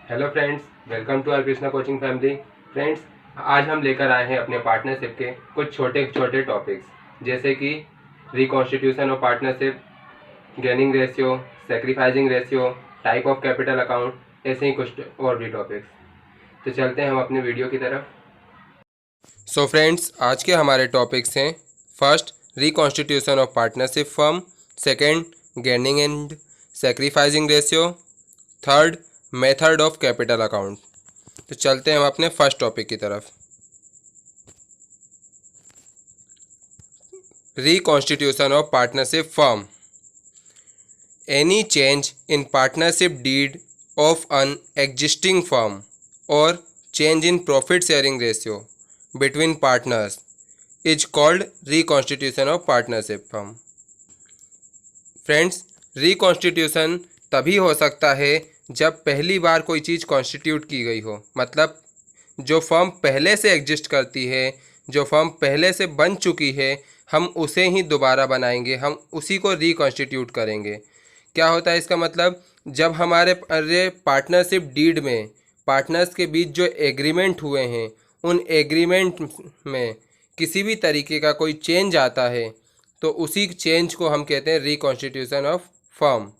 Hello friends, welcome to R Krishna coaching family. Friends, आज हम लेकर आए हैं अपने पार्टनरशिप के कुछ छोटे छोटे टॉपिक्स, जैसे कि reconstitution of partnership, gaining ratio, sacrificing ratio, type of capital account, ऐसे ही कुछ और भी टॉपिक्स। तो चलते हैं हम अपने वीडियो की तरफ। सो फ्रेंड्स, आज के हमारे टॉपिक्स हैं: first, reconstitution of partnership firm; second, gaining and sacrificing ratio; third, method of capital account. तो चलते हैं हम अपने फर्स्ट टॉपिक की तरफ। Reconstitution of partnership firm: any change in partnership deed of an existing firm और change in profit sharing ratio between partners is called reconstitution of partnership firm. Friends, reconstitution तभी हो सकता है जब पहली बार कोई चीज़ कॉन्स्टिट्यूट की गई हो, मतलब जो फर्म पहले से एग्जिस्ट करती है, जो फर्म पहले से बन चुकी है, हम उसे ही दोबारा बनाएंगे, हम उसी को रिकॉन्स्टिट्यूट करेंगे। क्या होता है इसका मतलब? जब हमारे पार्टनरशिप डीड में पार्टनर्स के बीच जो एग्रीमेंट हुए हैं, उन एग्रीमेंट में किसी भी तरीके का कोई चेंज आता है, तो उसी चेंज को हम कहते हैं रिकॉन्स्टिट्यूशन ऑफ फर्म।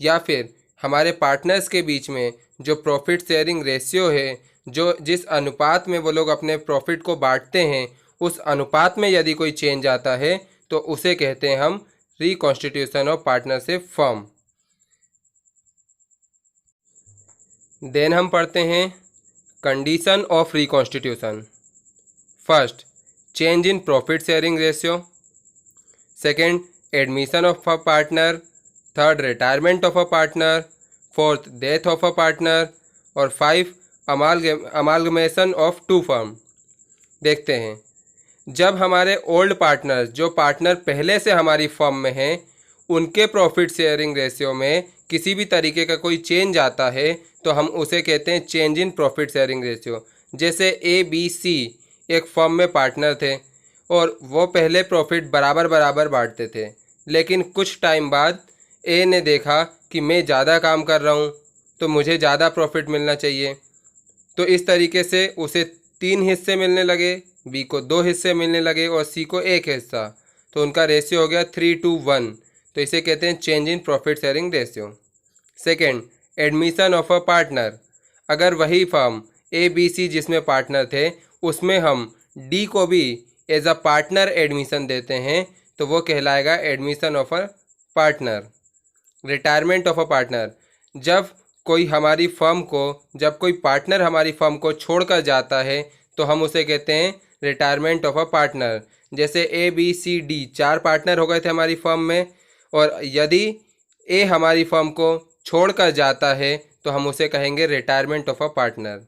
या फिर हमारे पार्टनर्स के बीच में जो प्रॉफिट शेयरिंग रेशियो है, जो जिस अनुपात में वो लोग अपने प्रॉफिट को बांटते हैं, उस अनुपात में यदि कोई चेंज आता है तो उसे कहते हैं हम reconstitution of partnership firm. Then हम पढ़ते हैं condition of reconstitution. First, change in profit sharing ratio; second, admission of a partner; third, retirement of a partner; fourth, death of a partner; और five, amalgamation of two firm. देखते हैं, जब हमारे old partner, जो partner पहले से हमारी firm में हैं, उनके प्रॉफिट शेयरिंग रेशियो में किसी भी तरीके का कोई चेंज आता है तो हम उसे कहते हैं change in profit sharing ratio. जैसे ABC एक फर्म में पार्टनर थे और वो पहले प्रॉफिट बराबर बराबर बांटते थे, लेकिन कुछ टाइम बाद ए ने देखा कि मैं ज़्यादा काम कर रहा हूँ तो मुझे ज़्यादा प्रॉफिट मिलना चाहिए, तो इस तरीके से उसे 3 हिस्से मिलने लगे, बी को 2 हिस्से मिलने लगे और सी को 1 हिस्सा। तो उनका रेशियो हो गया 3:1। तो इसे कहते हैं change in profit sharing ratio. Second, admission of a partner. अगर वही फर्म ABC जिसमें पार्टनर थे, उसमें हम डी को भी एज अ पार्टनर एडमिशन देते हैं तो वो कहलाएगा admission of a partner. Retirement of a partner, जब कोई हमारी फर्म को, जब कोई पार्टनर हमारी फर्म को छोड़कर जाता है तो हम उसे कहते हैं रिटायरमेंट ऑफ अ पार्टनर। जैसे ABCD 4 पार्टनर हो गए थे हमारी फर्म में, और यदि ए हमारी फर्म को छोड़कर जाता है तो हम उसे कहेंगे retirement of a partner.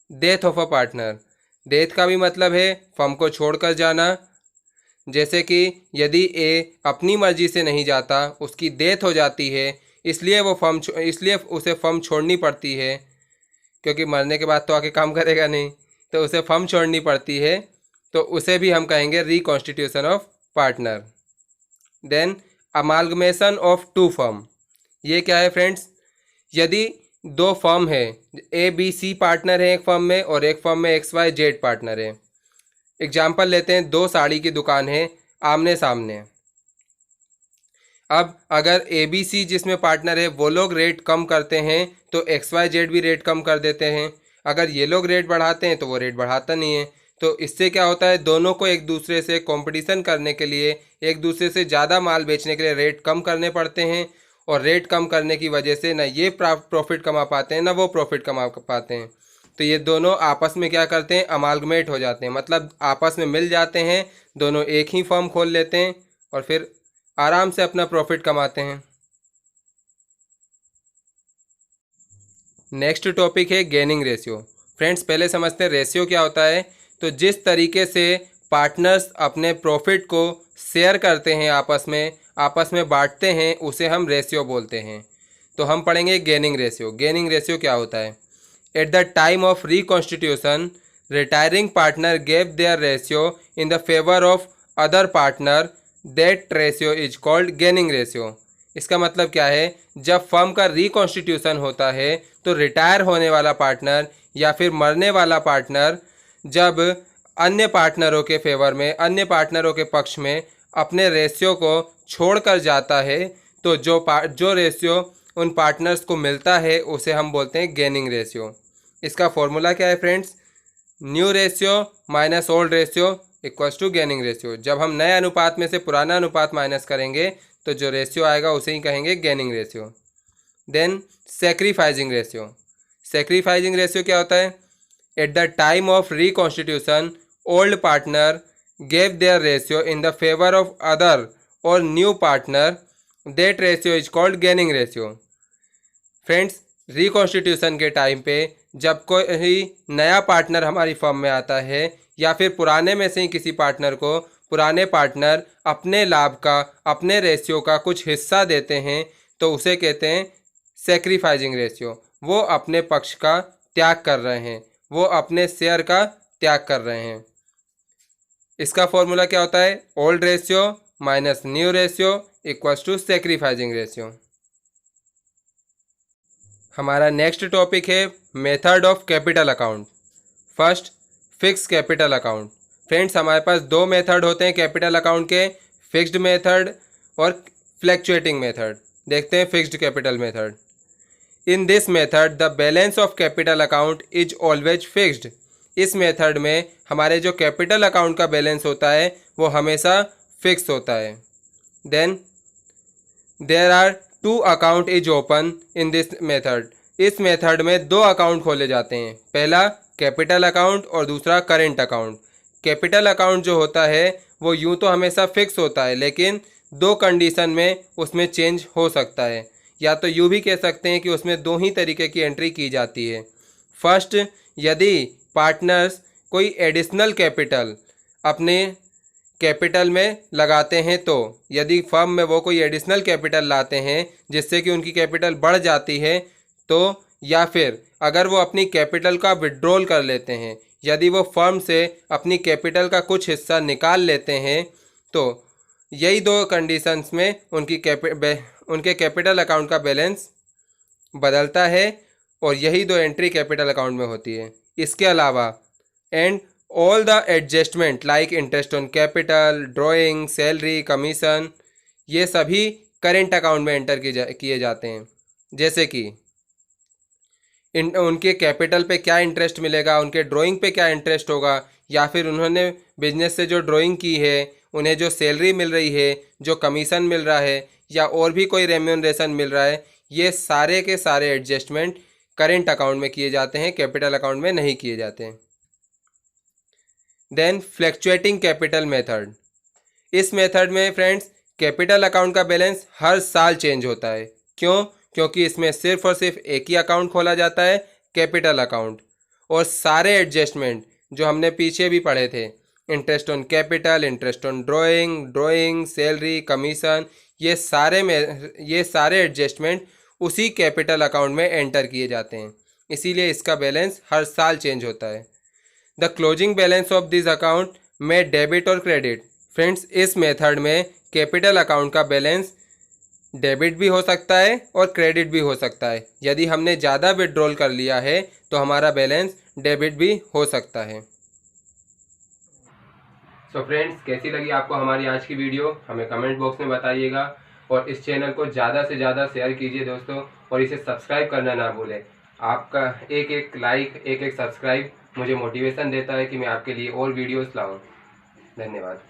Death of a partner, death का भी मतलब है फर्म को छोड़कर जाना। जैसे कि यदि ए अपनी मर्जी से नहीं जाता, उसकी डेथ हो जाती है, इसलिए उसे फर्म छोड़नी पड़ती है, क्योंकि मरने के बाद तो आके काम करेगा नहीं, तो उसे फर्म छोड़नी पड़ती है, तो उसे भी हम कहेंगे reconstitution of partner. Then amalgamation of two firm. ये क्या है फ्रेंड्स? यदि 2 फर्म है, ABC पार्टनर है एक फर्म में और एक फर्म में XYZ पार्टनर है। एग्जाम्पल लेते हैं, 2 साड़ी की दुकान है आमने सामने। अब अगर ABC जिसमें पार्टनर है वो लोग रेट कम करते हैं तो XYZ भी रेट कम कर देते हैं। अगर ये लोग रेट बढ़ाते हैं तो वो रेट बढ़ाता नहीं है। तो इससे क्या होता है, दोनों को एक दूसरे से कंपटीशन करने के लिए, एक दूसरे से ज़्यादा माल बेचने के लिए रेट कम करने पड़ते हैं, और रेट कम करने की वजह से ना ये प्रॉफिट कमा पाते हैं ना वो प्रॉफिट कमा पाते हैं। तो ये दोनों आपस में क्या करते हैं, अमालगमेट हो जाते हैं, मतलब आपस में मिल जाते हैं, दोनों एक ही फर्म खोल लेते हैं और फिर आराम से अपना प्रॉफिट कमाते हैं। नेक्स्ट टॉपिक है गेनिंग रेशियो। फ्रेंड्स, पहले समझते हैं रेशियो क्या होता है। तो जिस तरीके से पार्टनर्स अपने प्रॉफिट को शेयर करते हैं, आपस में बांटते हैं, उसे हम रेशियो बोलते हैं। तो हम पढ़ेंगे गेनिंग रेशियो। गेनिंग रेशियो क्या होता है? At the time of reconstitution, retiring partner gave their ratio in the favour of other partner, that ratio is called gaining ratio. इसका मतलब क्या है, जब फर्म का रिकॉन्स्टिट्यूशन होता है तो रिटायर होने वाला पार्टनर या फिर मरने वाला पार्टनर जब अन्य पार्टनरों के फेवर में, अन्य पार्टनरों के पक्ष में अपने रेशियो को छोड़कर जाता है, तो जो रेशियो उन पार्टनर्स को मिलता है उसे हम बोलते हैं गेनिंग रेशियो। इसका फॉर्मूला क्या है friends, new ratio minus old ratio equals to gaining ratio. जब हम नए अनुपात में से पुराना अनुपात माइनस करेंगे तो जो रेशियो आएगा उसे ही कहेंगे gaining ratio. Then sacrificing ratio. Sacrificing ratio क्या होता है, at the time of reconstitution old partner gave their ratio in the favour of other और new partner, that ratio is called gaining ratio. Friends, reconstitution के time पे जब कोई नया partner हमारी फर्म में आता है या फिर पुराने में से ही किसी पार्टनर को पुराने पार्टनर अपने लाभ का, अपने रेशियो का कुछ हिस्सा देते हैं तो उसे कहते हैं सेक्रीफाइजिंग रेशियो। वो अपने पक्ष का त्याग कर रहे हैं, वो अपने शेयर का त्याग कर रहे हैं। इसका फॉर्मूला क्या होता है, old ratio minus new ratio equals to sacrificing ratio. हमारा नेक्स्ट टॉपिक है method of capital account. First, fix capital account. Friends, हमारे पास दो मेथड होते हैं कैपिटल अकाउंट के, फिक्स्ड मेथड और फ्लैक्चुएटिंग मेथड। देखते हैं fixed capital method. In this method the balance of capital account is always fixed. इस मेथड में हमारे जो कैपिटल अकाउंट का बैलेंस होता है वो हमेशा फिक्स होता है। Then there are two account is open in this method. इस मेथड में दो अकाउंट खोले जाते हैं, पहला कैपिटल अकाउंट और दूसरा करेंट अकाउंट। कैपिटल अकाउंट जो होता है वो यूं तो हमेशा फिक्स होता है, लेकिन दो कंडीशन में उसमें चेंज हो सकता है। या तो यूं भी कह सकते हैं कि उसमें दो ही तरीके की एंट्री की जाती है। फर्स्ट, यदि पार्टनर्स कोई एडिशनल कैपिटल अपने कैपिटल में लगाते हैं, तो यदि फर्म में वो कोई एडिशनल कैपिटल लाते हैं जिससे कि उनकी कैपिटल बढ़ जाती है, तो या फिर अगर वो अपनी कैपिटल का विड्रॉल कर लेते हैं, यदि वो फर्म से अपनी कैपिटल का कुछ हिस्सा निकाल लेते हैं, तो यही दो कंडीशंस में उनके कैपिटल अकाउंट का बैलेंस बदलता है और यही दो एंट्री कैपिटल अकाउंट में होती है। इसके अलावा and all the adjustment like interest on capital, drawing, salary, commission, ये सभी करेंट अकाउंट में एंटर किए जाते हैं। जैसे कि उनके कैपिटल पे क्या इंटरेस्ट मिलेगा, उनके ड्राइंग पे क्या इंटरेस्ट होगा, या फिर उन्होंने बिजनेस से जो ड्राइंग की है उन्हें जो सैलरी मिल रही है, जो कमीशन मिल रहा है या और भी कोई रेम्यूनरेशन मिल रहा है, ये सारे के सारे एडजस्टमेंट करेंट अकाउंट में किए जाते हैं, कैपिटल अकाउंट में नहीं किए जाते हैं। Then fluctuating capital method. इस मेथड में फ्रेंड्स कैपिटल अकाउंट का बैलेंस हर साल चेंज होता है। क्यों? क्योंकि इसमें सिर्फ और सिर्फ एक ही अकाउंट खोला जाता है, कैपिटल अकाउंट, और सारे एडजस्टमेंट जो हमने पीछे भी पढ़े थे, interest on capital, interest on drawing, salary, commission, ये सारे एडजस्टमेंट उसी कैपिटल अकाउंट में एंटर किए जाते हैं। इसीलिए इसका बैलेंस हर साल चेंज होता है। The closing balance of this account में डेबिट और क्रेडिट। फ्रेंड्स, इस मेथड में कैपिटल अकाउंट का बैलेंस डेबिट भी हो सकता है और क्रेडिट भी हो सकता है। यदि हमने ज़्यादा विड्रॉल कर लिया है तो हमारा बैलेंस डेबिट भी हो सकता है। सो फ्रेंड्स, कैसी लगी आपको हमारी आज की वीडियो, हमें कमेंट बॉक्स में बताइएगा और इस चैनल को ज़्यादा से ज़्यादा शेयर कीजिए दोस्तों, और इसे सब्सक्राइब करना ना भूलें। आपका एक एक लाइक, एक एक सब्सक्राइब मुझे मोटिवेशन देता है कि मैं आपके लिए और वीडियोस लाऊं। धन्यवाद।